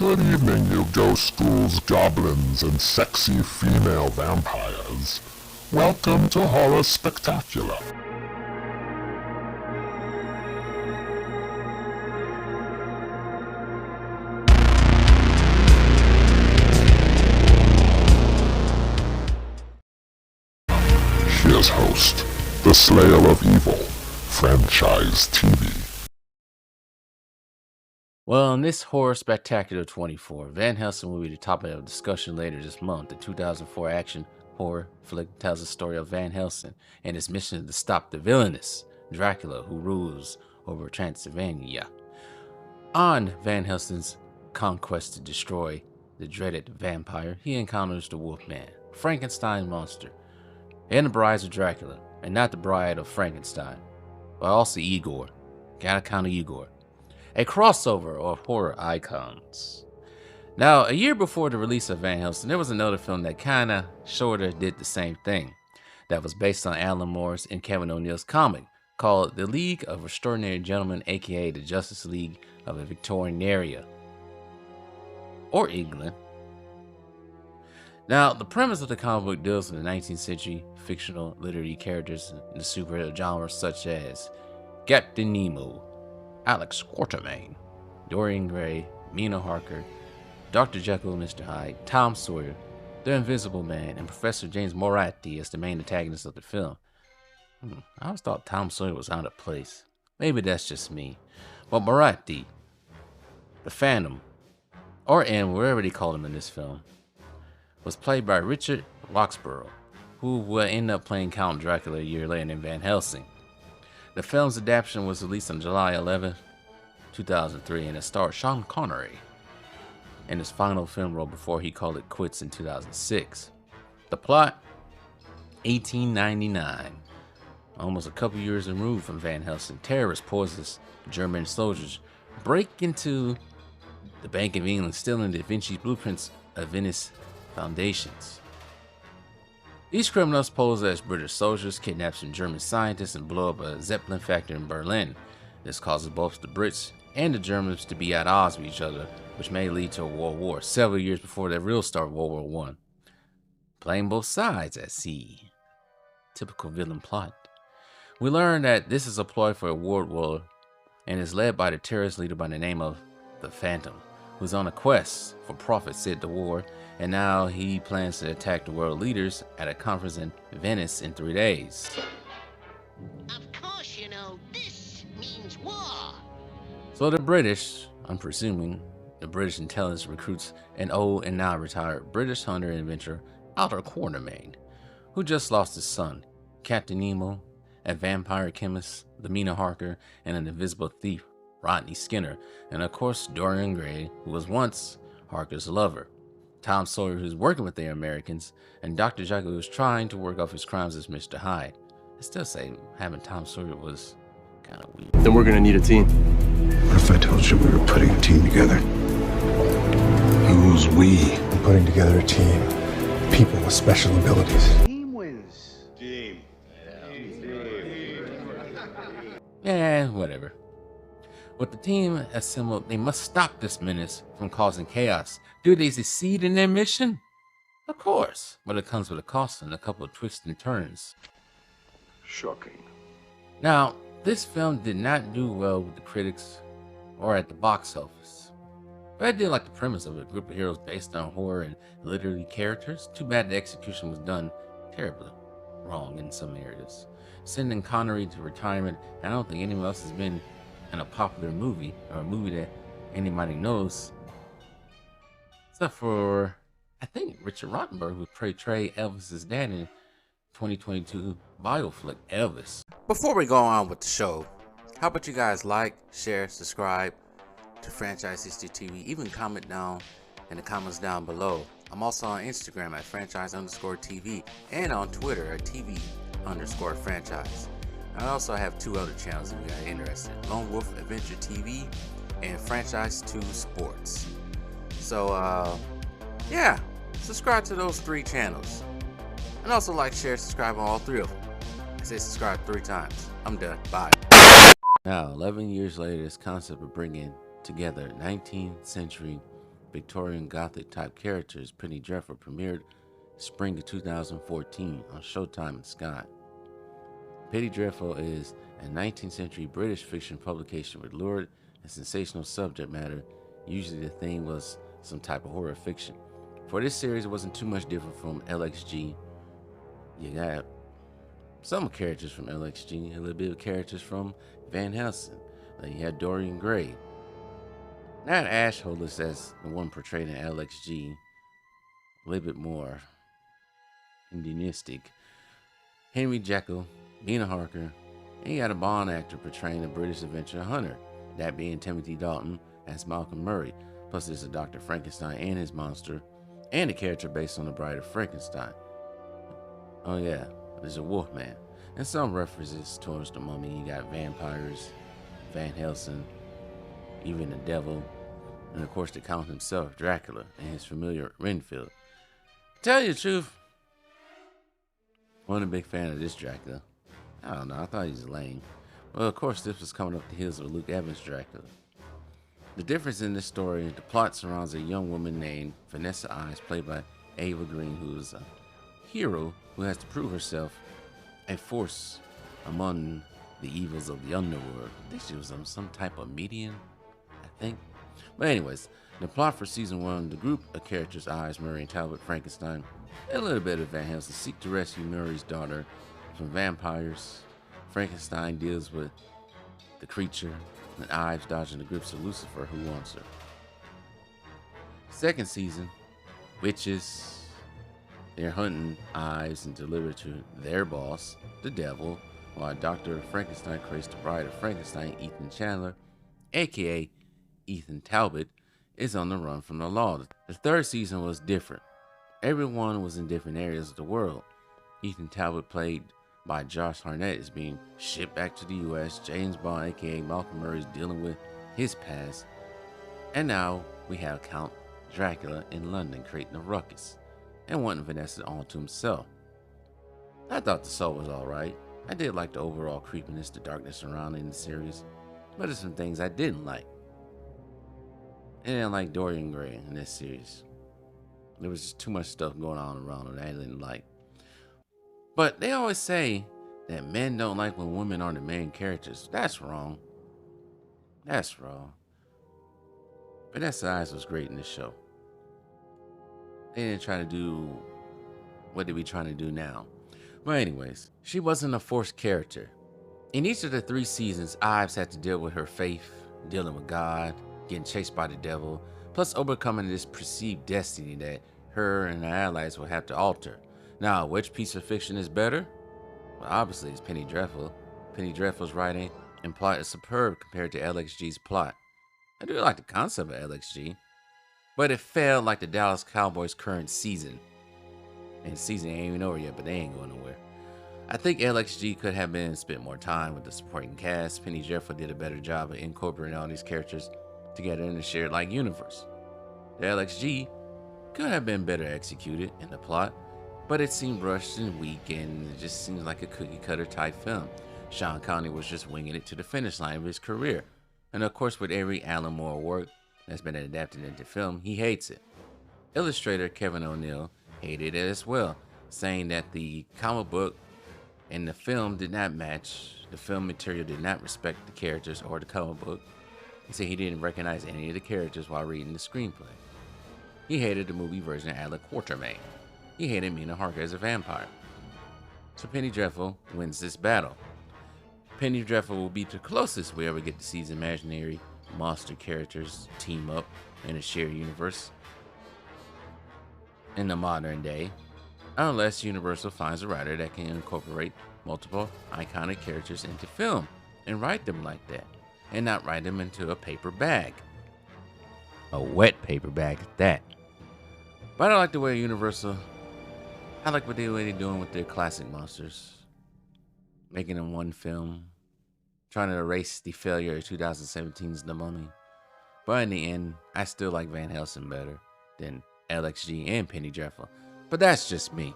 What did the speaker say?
Good evening, you ghost schools, goblins, and sexy female vampires. Welcome to Horror Spectacular. Here's host, the Slayer of Evil, Franchise TV. Well, in this Horror Spectacular 24, Van Helsing will be the topic of discussion later this month. The 2004 action horror flick tells the story of Van Helsing and his mission to stop the villainous Dracula who rules over Transylvania. On Van Helsing's conquest to destroy the dreaded vampire, he encounters the Wolfman, Frankenstein monster, and the brides of Dracula, and not the bride of Frankenstein, but also Igor. Gotta count Igor. A crossover of horror icons. Now, a year before the release of Van Helsing, there was another film that kinda, sorta did the same thing. That was based on Alan Moore's and Kevin O'Neill's comic called The League of Extraordinary Gentlemen, aka the Justice League of the Victorian Era, or England. Now, the premise of the comic book deals with the 19th century fictional literary characters in the superhero genre such as Captain Nemo, Alex Quartermain, Dorian Gray, Mina Harker, Dr. Jekyll and Mr. Hyde, Tom Sawyer, The Invisible Man, and Professor James Moriarty as the main antagonists of the film. I always thought Tom Sawyer was out of place. Maybe that's just me. But Moriarty, the Phantom, or M, wherever they call him in this film, was played by Richard Roxburgh, who will end up playing Count Dracula a year later in Van Helsing. The film's adaptation was released on July 11, 2003, and it starred Sean Connery in his final film role before he called it quits in 2006. The plot: 1899. Almost a couple years removed from Van Helsing, terrorists poisonous German soldiers break into the Bank of England, stealing Da Vinci's blueprints of Venice foundations. These criminals pose as British soldiers, kidnap some German scientists, and blow up a Zeppelin factory in Berlin. This causes both the Brits and the Germans to be at odds with each other, which may lead to a world war several years before the real start of World War I. Playing both sides at sea. Typical villain plot. We learn that this is a ploy for a world war and is led by the terrorist leader by the name of the Phantom, who's on a quest for profit, said the war, and now he plans to attack the world leaders at a conference in Venice in 3 days. Of course, you know, this means war. So the British, I'm presuming, the British intelligence recruits an old and now retired British hunter and adventurer, Alex Quartermain, who just lost his son, Captain Nemo, a vampire chemist, Mina Harker, and an invisible thief, Rodney Skinner, and of course Dorian Gray, who was once Harker's lover. Tom Sawyer, who's working with the Americans, and Dr. Jekyll, who's trying to work off his crimes as Mr. Hyde. I still say having Tom Sawyer was kind of weird. Then we're gonna need a team. What if I told you we were putting a team together? Who's we? I'm putting together a team. People with special abilities. Team wins. Team. Yeah, whatever. With the team assembled, they must stop this menace from causing chaos. Do they succeed in their mission? Of course, but it comes with a cost and a couple of twists and turns. Shocking. Now, this film did not do well with the critics or at the box office. But I did like the premise of a group of heroes based on horror and literary characters. Too bad the execution was done terribly wrong in some areas. Sending Connery to retirement, I don't think anyone else has been in a popular movie, or a movie that anybody knows, except for, I think, Richard Rottenberg, who portrayed Elvis's dad in 2022 bioflick Elvis. Before we go on with the show, how about you guys like, share, subscribe to Franchise TV, even comment down in the comments down below. I'm also on Instagram at franchise_TV and on Twitter at TV_franchise. I also have 2 other channels if you guys are interested: Lone Wolf Adventure TV and Franchise 2 Sports. So yeah, subscribe to those 3 channels. And also like, share, subscribe on all 3 of them. I say subscribe 3 times. I'm done. Bye. Now, 11 years later, this concept of bringing together 19th century Victorian Gothic type characters, Penny Dreadful premiered spring of 2014 on Showtime and Sky. Penny Dreadful is a 19th century British fiction publication with lurid and sensational subject matter. Usually the theme was some type of horror fiction. For this series, it wasn't too much different from LXG. You got some characters from LXG, a little bit of characters from Van Helsing. Like you had Dorian Gray. Not Ash Hollis as the one portrayed in LXG. A little bit more Indianistic. Henry Jekyll, Mina Harker, and you got a Bond actor portraying a British adventure hunter, that being Timothy Dalton as Malcolm Murray. Plus there's a Dr. Frankenstein and his monster, and a character based on the Bride of Frankenstein. Oh yeah, there's a Wolfman, and some references towards the Mummy. You got vampires, Van Helsing, even the devil, and of course the Count himself, Dracula, and his familiar Renfield. Tell you the truth, wasn't a big fan of this Dracula. I don't know, I thought he was lame. Well, of course, this was coming up the heels of Luke Evans' Dracula. The difference in this story, the plot surrounds a young woman named Vanessa Ives, played by Ava Green, who is a hero who has to prove herself a force among the evils of the underworld. I think she was some type of medium, I think. But anyways, the plot for season 1, the group of characters, Ives, Murray, and Talbot, Frankenstein, and a little bit of Van Helsing, seek to rescue Murray's daughter from vampires. Frankenstein deals with the creature, and Ives dodging the grips of Lucifer, who wants her. Second season, witches. They're hunting Ives and deliver to their boss, the devil, while Dr. Frankenstein creates the Bride of Frankenstein, Ethan Chandler, aka Ethan Talbot, is on the run from the law. The third season was different. Everyone was in different areas of the world. Ethan Talbot, played by Josh Hartnett, is being shipped back to the US. James Bond, aka Malcolm Murray, is dealing with his past. And now we have Count Dracula in London creating a ruckus and wanting Vanessa all to himself. I thought the soul was alright. I did like the overall creepiness, the darkness surrounding the series, but there's some things I didn't like. And I didn't like Dorian Gray in this series. There was just too much stuff going on around him that I didn't like. But they always say that men don't like when women are the main characters. That's wrong. That's wrong. Vanessa Ives was great in this show. They didn't try to do what they be trying to do now. But anyways, she wasn't a forced character. In each of the 3 seasons, Ives had to deal with her faith, dealing with God, getting chased by the devil, plus overcoming this perceived destiny that her and her allies will have to alter. Now, which piece of fiction is better? Well, obviously it's Penny Dreadful. Penny Dreadful's writing and plot is superb compared to LXG's plot. I do like the concept of LXG, but it failed like the Dallas Cowboys' current season. And the season ain't even over yet, but they ain't going nowhere. I think LXG could have been spent more time with the supporting cast. Penny Dreadful did a better job of incorporating all these characters together in a shared like universe. The LXG could have been better executed in the plot, but it seemed rushed and weak, and it just seems like a cookie cutter type film. Sean Connery was just winging it to the finish line of his career. And of course, with every Alan Moore work that's been adapted into film, he hates it. Illustrator Kevin O'Neill hated it as well, saying that the comic book and the film did not match. The film material did not respect the characters or the comic book. He said he didn't recognize any of the characters while reading the screenplay. He hated the movie version of Alec Quartermain. He hated Mina Harker as a vampire. So Penny Dreadful wins this battle. Penny Dreadful will be the closest we ever get to see his imaginary monster characters team up in a shared universe in the modern day, unless Universal finds a writer that can incorporate multiple iconic characters into film and write them like that, and not write them into a paper bag. A wet paper bag at that. But I like the way Universal, I like what they're doing with their classic monsters. Making them one film, trying to erase the failure of 2017's The Mummy. But in the end, I still like Van Helsing better than LXG and Penny Dreadful. But that's just me.